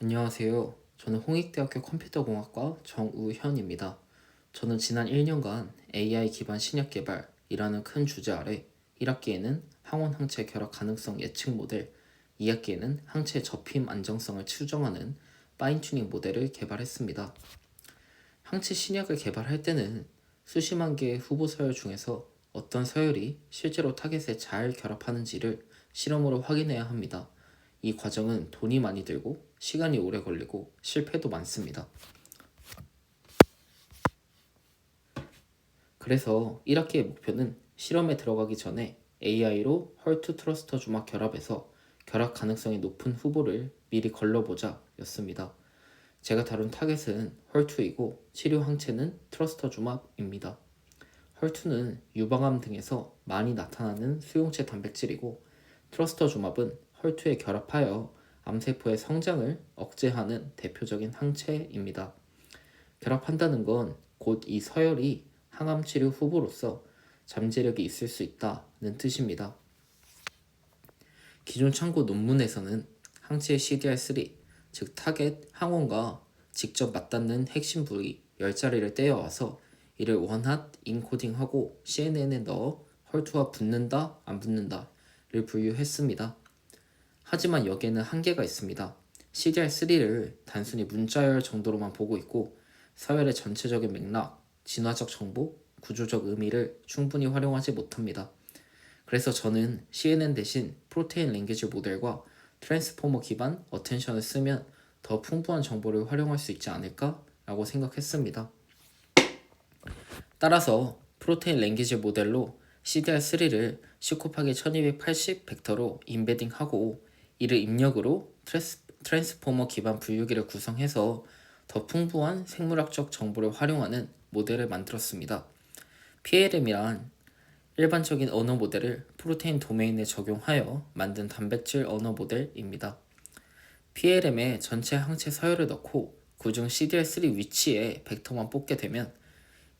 안녕하세요. 저는 홍익대학교 컴퓨터공학과 정우현입니다. 저는 지난 1년간 AI 기반 신약 개발이라는 큰 주제 아래 1학기에는 항원 항체 결합 가능성 예측 모델, 2학기에는 항체 접힘 안정성을 추정하는 파인튜닝 모델을 개발했습니다. 항체 신약을 개발할 때는 수십만 개의 후보 서열 중에서 어떤 서열이 실제로 타겟에 잘 결합하는지를 실험으로 확인해야 합니다. 이 과정은 돈이 많이 들고 시간이 오래 걸리고 실패도 많습니다. 그래서 1학기의 목표는 실험에 들어가기 전에 AI로 헐투 트러스터 주막 결합해서 결합 가능성이 높은 후보를 미리 걸러보자 였습니다. 제가 다룬 타겟은 헐투이고 치료 항체는 트러스터 주막입니다. 헐투는 유방암 등에서 많이 나타나는 수용체 단백질이고 트러스터 주막은 헐투에 결합하여 암세포의 성장을 억제하는 대표적인 항체입니다. 결합한다는 건 곧 이 서열이 항암 치료 후보로서 잠재력이 있을 수 있다는 뜻입니다. 기존 참고 논문에서는 항체의 CDR3, 즉 타겟 항원과 직접 맞닿는 핵심 부위 10자리를 떼어와서 이를 원핫 인코딩하고 CNN에 넣어 헐투와 붙는다 안 붙는다를 분류했습니다. 하지만 여기에는 한계가 있습니다. CDR3를 단순히 문자열 정도로만 보고 있고 서열의 전체적인 맥락, 진화적 정보, 구조적 의미를 충분히 활용하지 못합니다. 그래서 저는 CNN 대신 프로테인 랭귀지 모델과 트랜스포머 기반 어텐션을 쓰면 더 풍부한 정보를 활용할 수 있지 않을까? 라고 생각했습니다. 따라서 프로테인 랭귀지 모델로 CDR3를 10-1280 벡터로 임베딩하고 이를 입력으로 트랜스포머 기반 분류기를 구성해서 더 풍부한 생물학적 정보를 활용하는 모델을 만들었습니다. PLM이란 일반적인 언어 모델을 프로테인 도메인에 적용하여 만든 단백질 언어 모델입니다. PLM에 전체 항체 서열을 넣고 그중 CDR3 위치에 벡터만 뽑게 되면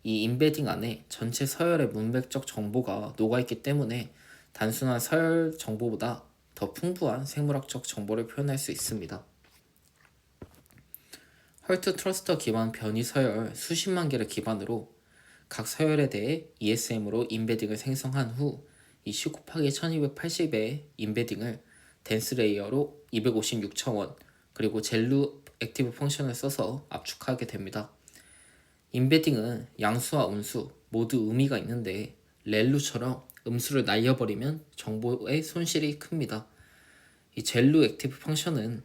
이 임베딩 안에 전체 서열의 문맥적 정보가 녹아있기 때문에 단순한 서열 정보보다 더 풍부한 생물학적 정보를 표현할 수 있습니다. 헐트 트러스터 기반 변이 서열 수십만 개를 기반으로 각 서열에 대해 ESM으로 임베딩을 생성한 후 이 10-1280의 임베딩을 덴스 레이어로 256차원 그리고 젤루 액티브 펑션을 써서 압축하게 됩니다. 임베딩은 양수와 음수 모두 의미가 있는데 렐루처럼 음수를 날려버리면 정보의 손실이 큽니다. 이 젤루 액티브 펑션은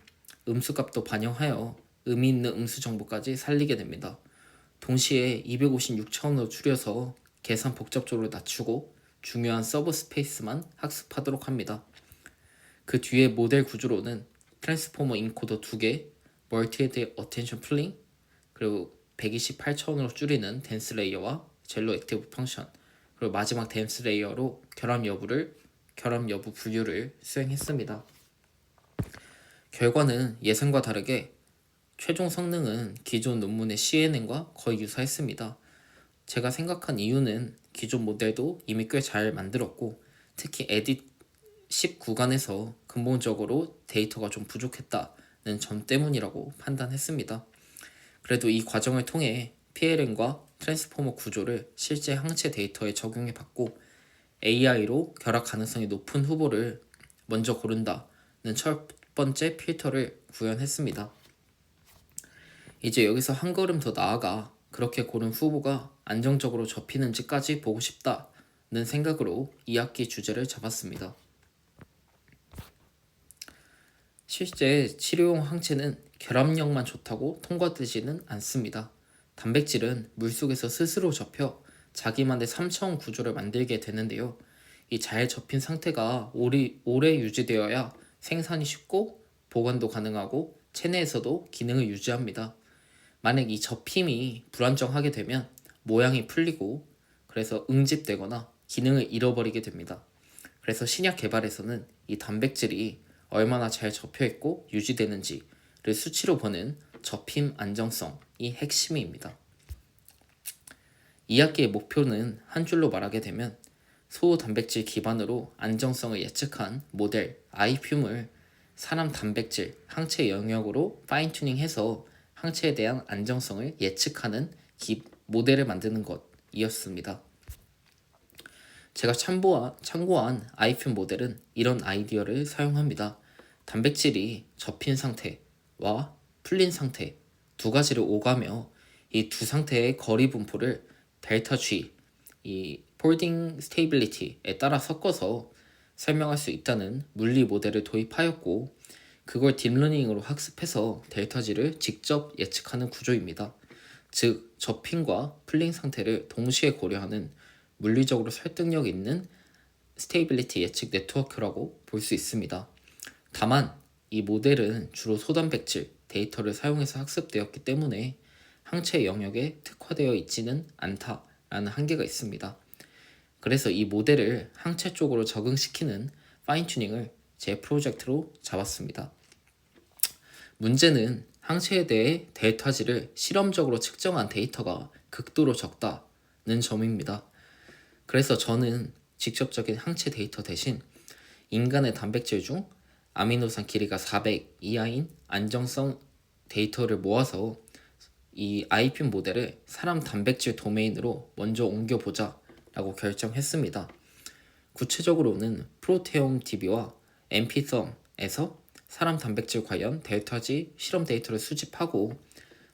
음수값도 반영하여 의미 있는 음수 정보까지 살리게 됩니다. 동시에 256차원으로 줄여서 계산 복잡도를 낮추고 중요한 서브 스페이스만 학습하도록 합니다. 그 뒤에 모델 구조로는 트랜스포머 인코더 2개, 멀티헤드 어텐션 플링, 그리고 128차원으로 줄이는 덴스 레이어와 젤로 액티브 펑션, 그리고 마지막 덴스 레이어로 결합 여부 분류를 수행했습니다. 결과는 예상과 다르게 최종 성능은 기존 논문의 CNN과 거의 유사했습니다. 제가 생각한 이유는 기존 모델도 이미 꽤 잘 만들었고 특히 에딧 10 구간에서 근본적으로 데이터가 좀 부족했다는 점 때문이라고 판단했습니다. 그래도 이 과정을 통해 PLM과 트랜스포머 구조를 실제 항체 데이터에 적용해 봤고 AI로 결합 가능성이 높은 후보를 먼저 고른다는 첫 번째 필터를 구현했습니다. 이제 여기서 한 걸음 더 나아가 그렇게 고른 후보가 안정적으로 접히는지까지 보고 싶다는 생각으로 2학기 주제를 잡았습니다. 실제 치료용 항체는 결합력만 좋다고 통과되지는 않습니다. 단백질은 물속에서 스스로 접혀 자기만의 3차원 구조를 만들게 되는데요. 이 잘 접힌 상태가 오래 유지되어야 생산이 쉽고 보관도 가능하고 체내에서도 기능을 유지합니다. 만약 이 접힘이 불안정하게 되면 모양이 풀리고 그래서 응집되거나 기능을 잃어버리게 됩니다. 그래서 신약 개발에서는 이 단백질이 얼마나 잘 접혀있고 유지되는지를 수치로 보는 접힘 안정성이 핵심입니다. 2학기의 목표는 한 줄로 말하게 되면 소단백질 기반으로 안정성을 예측한 모델 아이흄을 사람 단백질, 항체 영역으로 파인튜닝해서 항체에 대한 안정성을 예측하는 모델을 만드는 것이었습니다. 제가 참고한 아이튠 모델은 이런 아이디어를 사용합니다. 단백질이 접힌 상태와 풀린 상태 두 가지를 오가며 이 두 상태의 거리 분포를 델타 G, 이 폴딩 스테이빌리티에 따라 섞어서 설명할 수 있다는 물리 모델을 도입하였고, 그걸 딥러닝으로 학습해서 델타 G를 직접 예측하는 구조입니다. 즉, 접힌과 풀린 상태를 동시에 고려하는 물리적으로 설득력 있는 스테이빌리티 예측 네트워크라고 볼 수 있습니다. 다만 이 모델은 주로 소단백질 데이터를 사용해서 학습되었기 때문에 항체 영역에 특화되어 있지는 않다라는 한계가 있습니다. 그래서 이 모델을 항체 쪽으로 적응시키는 파인튜닝을 제 프로젝트로 잡았습니다. 문제는 항체에 대해 델타지를 실험적으로 측정한 데이터가 극도로 적다는 점입니다. 그래서 저는 직접적인 항체 데이터 대신 인간의 단백질 중 아미노산 길이가 400 이하인 안정성 데이터를 모아서 이 아이튠 모델을 사람 단백질 도메인으로 먼저 옮겨보자 라고 결정했습니다. 구체적으로는 프로테옴 DB와 엠피썸에서 사람 단백질 관련 델타지 실험 데이터를 수집하고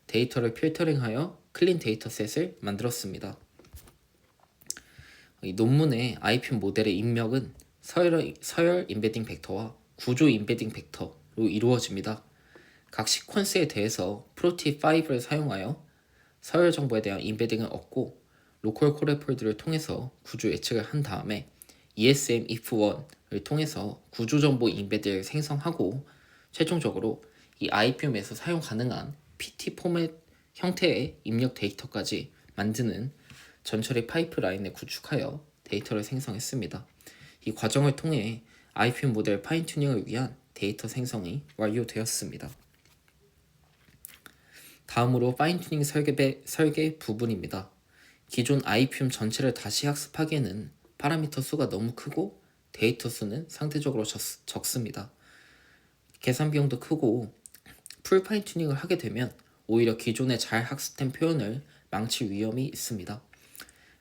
데이터를 필터링하여 클린 데이터셋을 만들었습니다. 이 논문의 아이튠 모델의 입력은 서열 임베딩 벡터와 구조 임베딩 벡터로 이루어집니다. 각 시퀀스에 대해서 프로티5를 사용하여 서열 정보에 대한 임베딩을 얻고 로컬 코레폴드를 통해서 구조 예측을 한 다음에 ESM if1을 통해서 구조 정보 임베딩을 생성하고 최종적으로 이 아이튠에서 사용 가능한 PT 포맷 형태의 입력 데이터까지 만드는 전처리 파이프라인을 구축하여 데이터를 생성했습니다. 이 과정을 통해 아이튠 모델 파인튜닝을 위한 데이터 생성이 완료되었습니다. 다음으로 파인튜닝 설계 부분입니다. 기존 아이튠 전체를 다시 학습하기에는 파라미터 수가 너무 크고 데이터 수는 상대적으로 적습니다. 계산 비용도 크고 풀 파인튜닝을 하게 되면 오히려 기존에 잘 학습된 표현을 망칠 위험이 있습니다.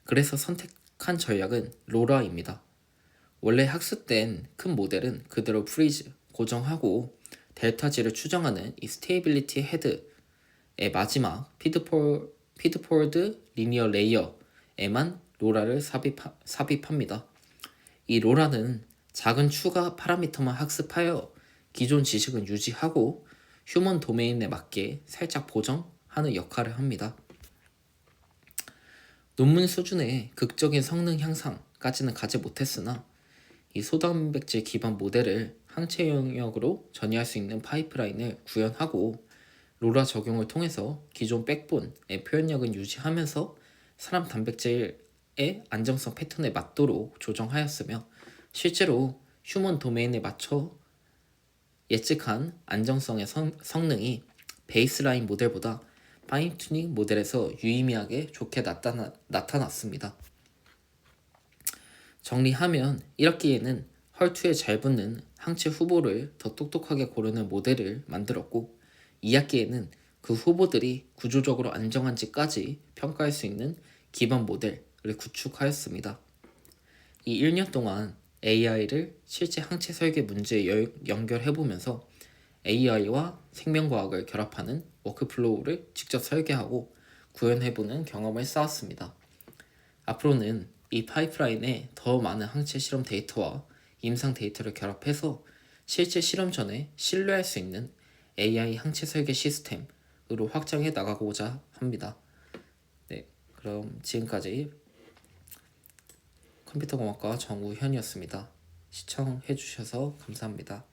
그래서 선택한 전략은 로라입니다. 원래 학습된 큰 모델은 그대로 프리즈, 고정하고 델타지를 추정하는 이 스테이빌리티 헤드의 마지막 피드포워드 리니어 레이어에만 로라를 삽입합니다. 이 로라는 작은 추가 파라미터만 학습하여 기존 지식은 유지하고 휴먼 도메인에 맞게 살짝 보정하는 역할을 합니다. 논문 수준의 극적인 성능 향상까지는 가지 못했으나 이 소단백질 기반 모델을 항체 영역으로 전이할 수 있는 파이프라인을 구현하고 로라 적용을 통해서 기존 백본의 표현력은 유지하면서 사람 단백질의 안정성 패턴에 맞도록 조정하였으며 실제로 휴먼 도메인에 맞춰 예측한 안정성의 성능이 베이스라인 모델보다 파인튜닝 모델에서 유의미하게 좋게 나타났습니다. 정리하면 1학기에는 헐투에 잘 붙는 항체 후보를 더 똑똑하게 고르는 모델을 만들었고 2학기에는 그 후보들이 구조적으로 안정한지까지 평가할 수 있는 기반 모델을 구축하였습니다. 이 1년 동안 AI를 실제 항체 설계 문제에 연결해보면서 AI와 생명과학을 결합하는 워크플로우를 직접 설계하고 구현해보는 경험을 쌓았습니다. 앞으로는 이 파이프라인에 더 많은 항체 실험 데이터와 임상 데이터를 결합해서 실제 실험 전에 신뢰할 수 있는 AI 항체 설계 시스템으로 확장해 나가고자 합니다. 네, 그럼 지금까지 컴퓨터공학과 정우현이었습니다. 시청해 주셔서 감사합니다.